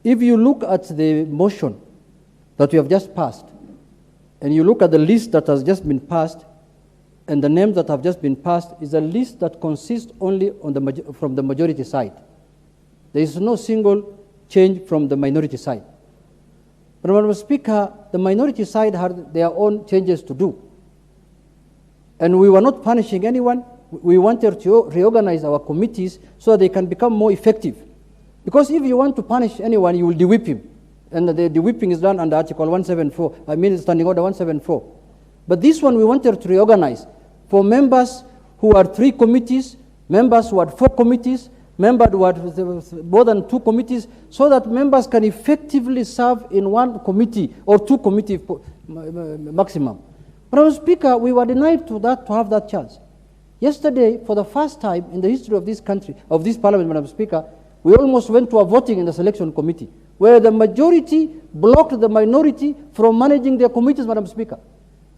If you look at the motion that we have just passed, and you look at the list that has just been passed, and the names that have just been passed, is a list that consists only on from the majority side. There is no single change from the minority side. But Madam Speaker, the minority side had their own changes to do. And we were not punishing anyone. We wanted to reorganize our committees so that they can become more effective. Because if you want to punish anyone, you will de-whip him. And the whipping is done under Article 174, Standing Order 174. But this one we wanted to reorganize for members who are 3 committees, members who are 4 committees, members who are more than 2 committees, so that members can effectively serve in 1 committee or 2 committees maximum. Madam Speaker, we were denied to have that chance. Yesterday, for the first time in the history of this country, of this parliament, Madam Speaker, we almost went to a voting in the selection committee, where the majority blocked the minority from managing their committees, Madam Speaker.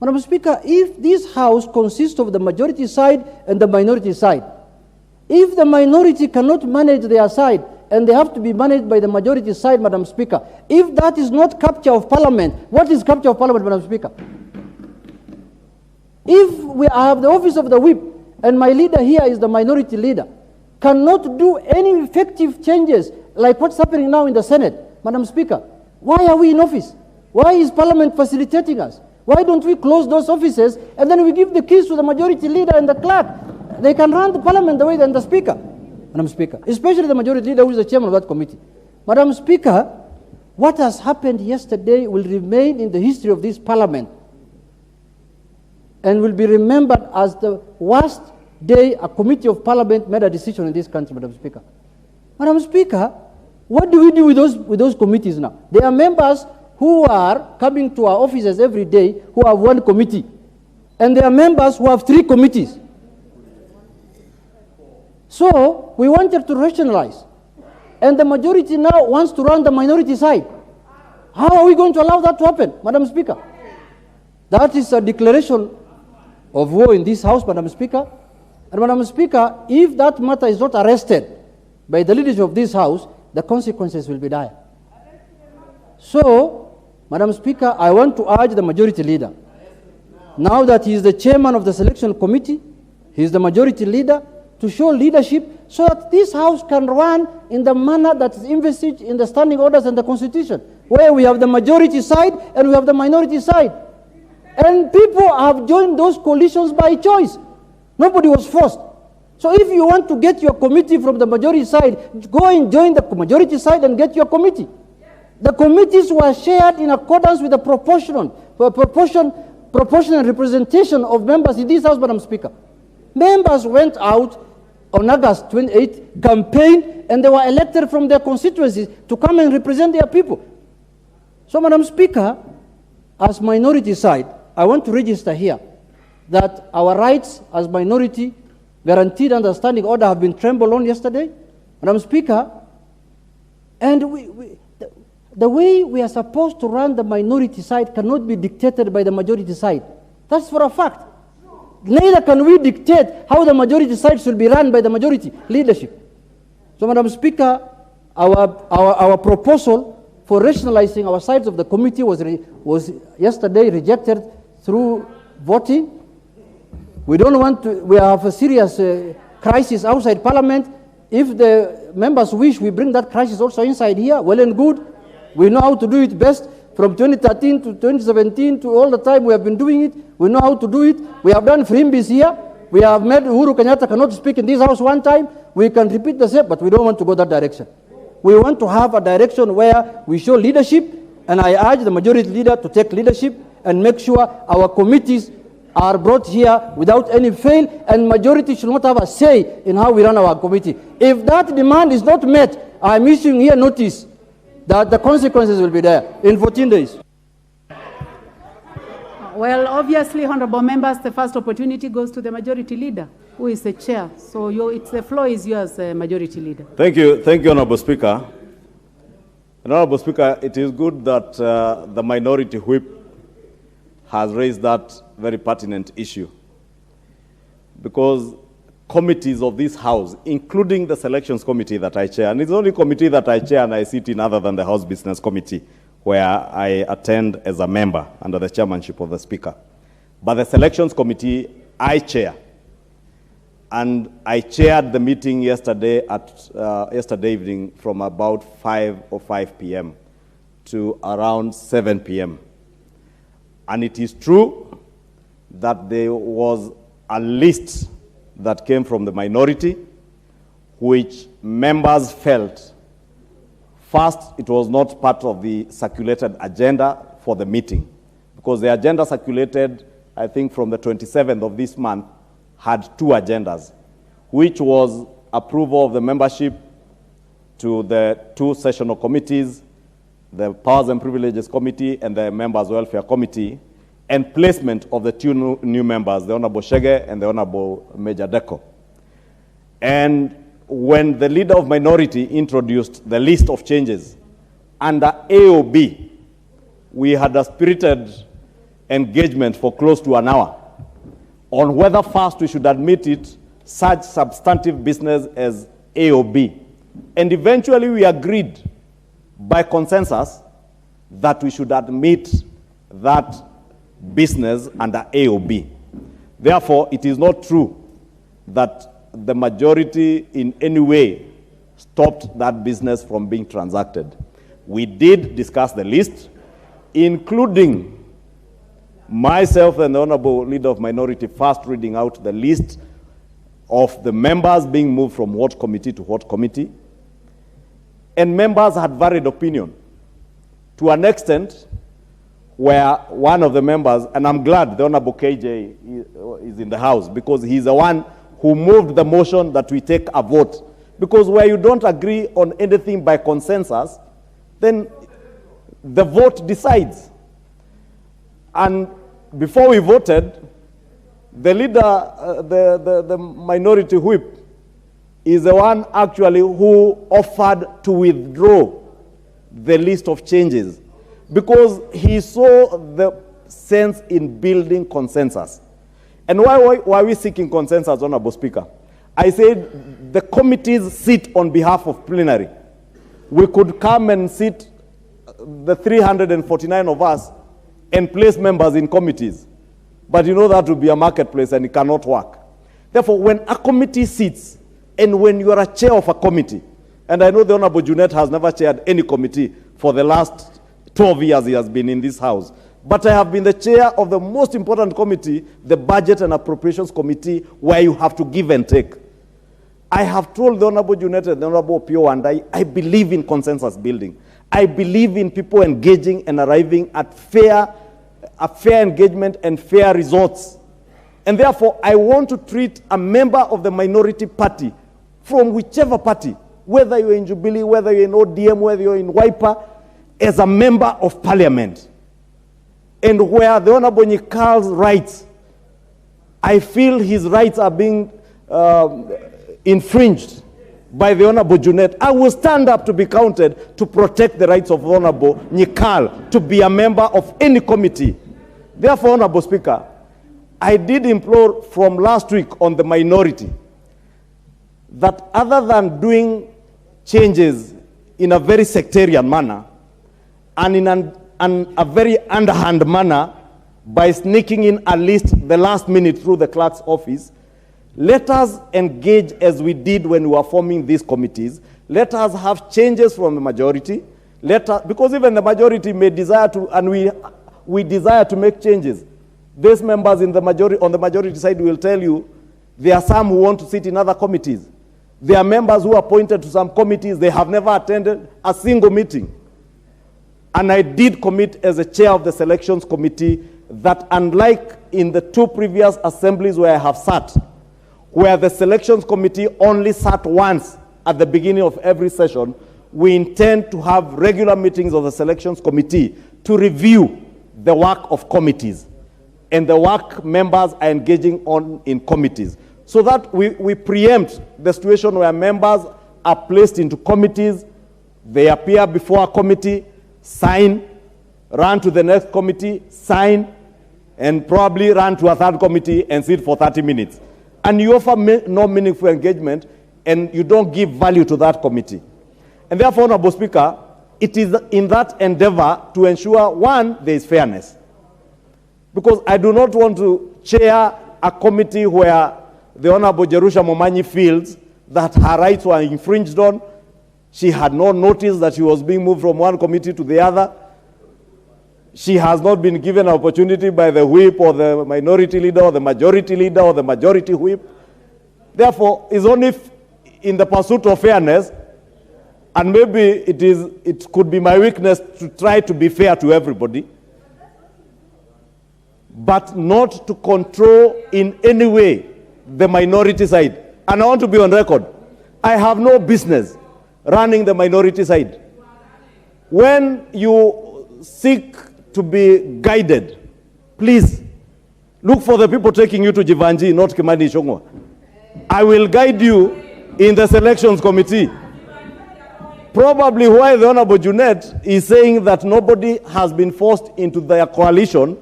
Madam Speaker, if this House consists of the majority side and the minority side, if the minority cannot manage their side and they have to be managed by the majority side, Madam Speaker, if that is not capture of parliament, what is capture of parliament, Madam Speaker? If we have the office of the whip and my leader here is the minority leader, cannot do any effective changes like what's happening now in the Senate, Madam Speaker, why are we in office? Why is Parliament facilitating us? Why don't we close those offices and then we give the keys to the majority leader and the clerk? They can run the Parliament the way than the Speaker, Madam Speaker, especially the majority leader who is the chairman of that committee. Madam Speaker, what has happened yesterday will remain in the history of this Parliament and will be remembered as the worst day a committee of parliament made a decision in this country, Madam Speaker. Madam Speaker, what do we do with those committees now? There are members who are coming to our offices every day who have 1 committee, and there are members who have 3 committees. So we wanted to rationalize, and the majority now wants to run the minority side. How are we going to allow that to happen, Madam Speaker? That is a declaration of war in this House, Madam Speaker. And Madam Speaker, if that matter is not arrested by the leadership of this House, the consequences will be dire. So, Madam Speaker, I want to urge the majority leader, now that he is the chairman of the selection committee, he is the majority leader, to show leadership so that this House can run in the manner that is envisaged in the standing orders and the Constitution, where we have the majority side and we have the minority side. And people have joined those coalitions by choice. Nobody was forced. So if you want to get your committee from the majority side, go and join the majority side and get your committee. The committees were shared in accordance with the proportional representation of members in this House, Madam Speaker. Members went out on August 28th, campaigned, and they were elected from their constituencies to come and represent their people. So, Madam Speaker, as minority side, I want to register here that our rights as minority guaranteed under standing order have been trampled on yesterday, Madam Speaker, and the way we are supposed to run the minority side cannot be dictated by the majority side. That's for a fact. Neither can we dictate how the majority side should be run by the majority leadership. So, Madam Speaker, our proposal for rationalizing our sides of the committee was yesterday rejected through voting. We don't want to, we have a serious crisis outside Parliament. If the members wish, we bring that crisis also inside here, well and good. We know how to do it best. From 2013 to 2017 to all the time we have been doing it. We know how to do it. We have done freebies here. We have made Uhuru Kenyatta cannot speak in this House one time. We can repeat the same, but we don't want to go that direction. We want to have a direction where we show leadership, and I urge the majority leader to take leadership and make sure our committees are brought here without any fail, and majority should not have a say in how we run our committee. If that demand is not met, I'm issuing here notice that the consequences will be there in 14 days. Well, obviously, honorable members, the first opportunity goes to the majority leader, who is the chair. So the floor is yours, majority leader. Thank you, Honorable Speaker. Honorable Speaker, it is good that the minority whip has raised that very pertinent issue, because committees of this House, including the selections committee that I chair. And it's the only committee that I chair and I sit in other than the House Business Committee, where I attend as a member under the chairmanship of the Speaker. But the selections committee, I chair. And I chaired the meeting yesterday evening from about 5 p.m. to around 7 p.m. And it is true that there was a list that came from the minority, which members felt, first, it was not part of the circulated agenda for the meeting, because the agenda circulated, I think, from the 27th of this month, had two agendas, which was approval of the membership to the two sessional committees, the Powers and Privileges Committee and the Members' Welfare Committee, and placement of the two new members, the Honorable Shege and the Honorable Major Deko. And when the leader of minority introduced the list of changes under AOB, we had a spirited engagement for close to an hour on whether first we should admit it such substantive business as AOB. And eventually we agreed by consensus that we should admit that business under AOB. Therefore, it is not true that the majority in any way stopped that business from being transacted. We did discuss the list, including myself and the Honorable Leader of Minority first reading out the list of the members being moved from what committee to what committee. And members had varied opinion to an extent where one of the members, and I'm glad the Honorable KJ is in the House, because he's the one who moved the motion that we take a vote. Because where you don't agree on anything by consensus, then the vote decides. And before we voted, the leader, the minority whip, is the one actually who offered to withdraw the list of changes because he saw the sense in building consensus. And why are we seeking consensus, Honorable Speaker? I said the committees sit on behalf of plenary. We could come and sit, the 349 of us, and place members in committees. But you know that would be a marketplace and it cannot work. Therefore, when a committee sits, and when you are a chair of a committee, and I know the Honorable Junet has never chaired any committee for the last 12 years he has been in this House, but I have been the chair of the most important committee, the Budget and Appropriations Committee, where you have to give and take. I have told the Honorable Junet and the Honorable Pio and I believe in consensus building. I believe in people engaging and arriving at fair engagement and fair results. And therefore, I want to treat a member of the minority party from whichever party, whether you're in Jubilee, whether you're in ODM, whether you're in Wiper, as a member of parliament. And where the Honorable Nyikal's rights, I feel his rights are being infringed by the Honorable Junet, I will stand up to be counted to protect the rights of Honorable Nyikal to be a member of any committee. Therefore, Honorable Speaker, I did implore from last week on the minority that other than doing changes in a very sectarian manner and in a very underhand manner by sneaking in at least the last minute through the clerk's office, let us engage as we did when we were forming these committees. Let us have changes from the majority. Because even the majority may desire to, and we desire to make changes. These members in the majority, on the majority side will tell you there are some who want to sit in other committees. There are members who are appointed to some committees. They have never attended a single meeting. And I did commit as a chair of the selections committee that unlike in the two previous assemblies where I have sat, where the selections committee only sat once at the beginning of every session, we intend to have regular meetings of the selections committee to review the work of committees and the work members are engaging on in committees, so that we preempt the situation where members are placed into committees, they appear before a committee, sign, run to the next committee, sign, and probably run to a third committee and sit for 30 minutes. and you offer no meaningful engagement, and you don't give value to that committee. And therefore, Honorable Speaker, it is in that endeavor to ensure, one, there is fairness. Because I do not want to chair a committee where the Honorable Jerusha Momanyi feels that her rights were infringed on. She had no notice that she was being moved from one committee to the other. She has not been given an opportunity by the whip or the minority leader or the majority leader or the majority whip. Therefore, it's only in the pursuit of fairness, and maybe it could be my weakness to try to be fair to everybody, but not to control in any way the minority side. And I want to be on record. I have no business running the minority side. When you seek to be guided, please look for the people taking you to Jivanji, not Kimani Ichungwah. I will guide you in the selections committee. Probably why the Honorable Junet is saying that nobody has been forced into their coalition.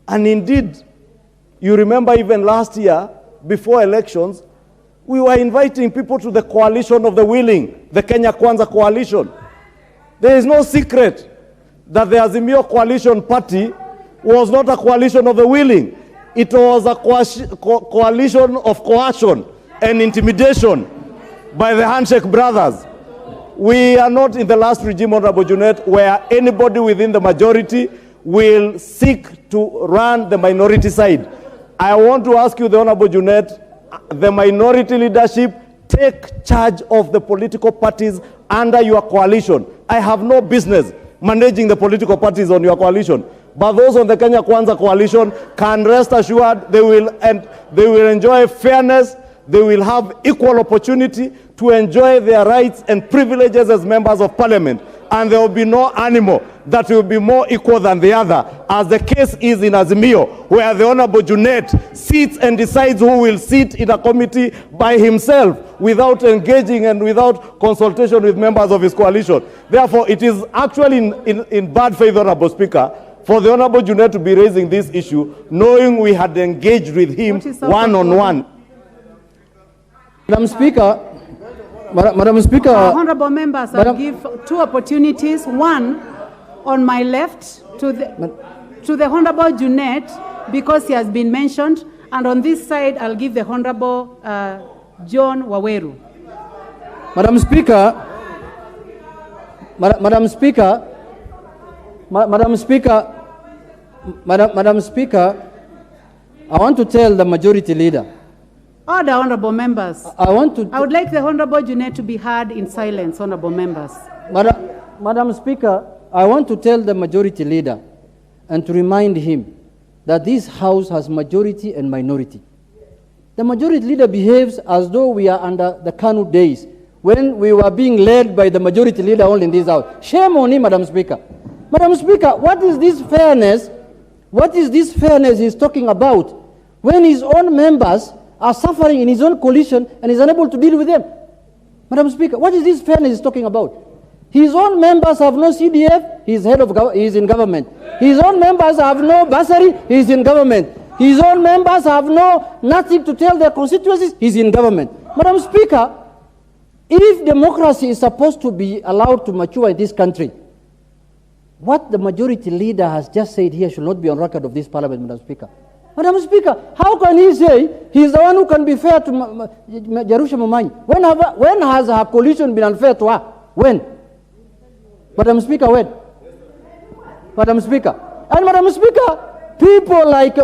And indeed, you remember even last year, before elections, we were inviting people to the coalition of the willing, the Kenya Kwanza coalition. There is no secret that the Azimio coalition party was not a coalition of the willing. It was a coalition of coercion and intimidation by the handshake brothers. We are not in the last regime, Honorable Junet, where anybody within the majority will seek to run the minority side. I want to ask you, the Honorable Junet, the minority leadership, take charge of the political parties under your coalition. I have no business managing the political parties on your coalition. But those on the Kenya Kwanza coalition can rest assured they will enjoy fairness. They will have equal opportunity to enjoy their rights and privileges as members of parliament. And there will be no animal that will be more equal than the other, as the case is in Azimio, where the Honorable Junet sits and decides who will sit in a committee by himself without engaging and without consultation with members of his coalition. Therefore, it is actually in bad faith, Honorable Speaker, for the Honorable Junet to be raising this issue, knowing we had engaged with him one-on-one. Madam Speaker, Madam Speaker, honorable members, I'll give two opportunities. One on my left to the Honorable Junet, because he has been mentioned, and on this side I'll give the Honorable John Waweru. Madam Speaker, Madam Speaker, I want to tell the majority leader. Order, honorable members. I would like the Honorable Junet to be heard in silence, honorable members. Madam Speaker, I want to tell the majority leader and to remind him that this House has majority and minority. The majority leader behaves as though we are under the KANU days, when we were being led by the majority leader only in this House. Shame on him, Madam Speaker. Madam Speaker, what is this fairness? What is this fairness he's talking about when his own members are suffering in his own coalition and is unable to deal with them? Madam Speaker, what is this fairness he's talking about? His own members have no CDF, he's in government. His own members have no bursary, he's in government. His own members have nothing to tell their constituencies, he's in government. Madam Speaker, if democracy is supposed to be allowed to mature in this country, what the majority leader has just said here should not be on record of this parliament, Madam Speaker. Madam Speaker, how can he say he's the one who can be fair to Jerusha Momanyi? When has her coalition been unfair to her? When? Madam Speaker, when? Madam Speaker. And Madam Speaker, people like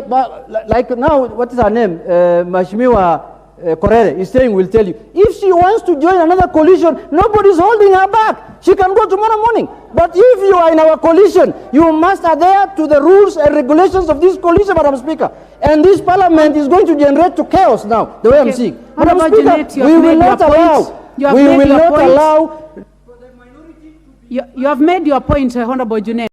now, what is her name? Mheshimiwa Korere is saying, will tell you, if she wants to join another coalition, nobody's holding her back. She can go tomorrow morning. But if you are in our coalition, you must adhere to the rules and regulations of this coalition, Madam Speaker. And this parliament is going to generate to chaos now, the way I'm seeing. Madam Speaker, we will not allow. You have made your point, Honorable Junet.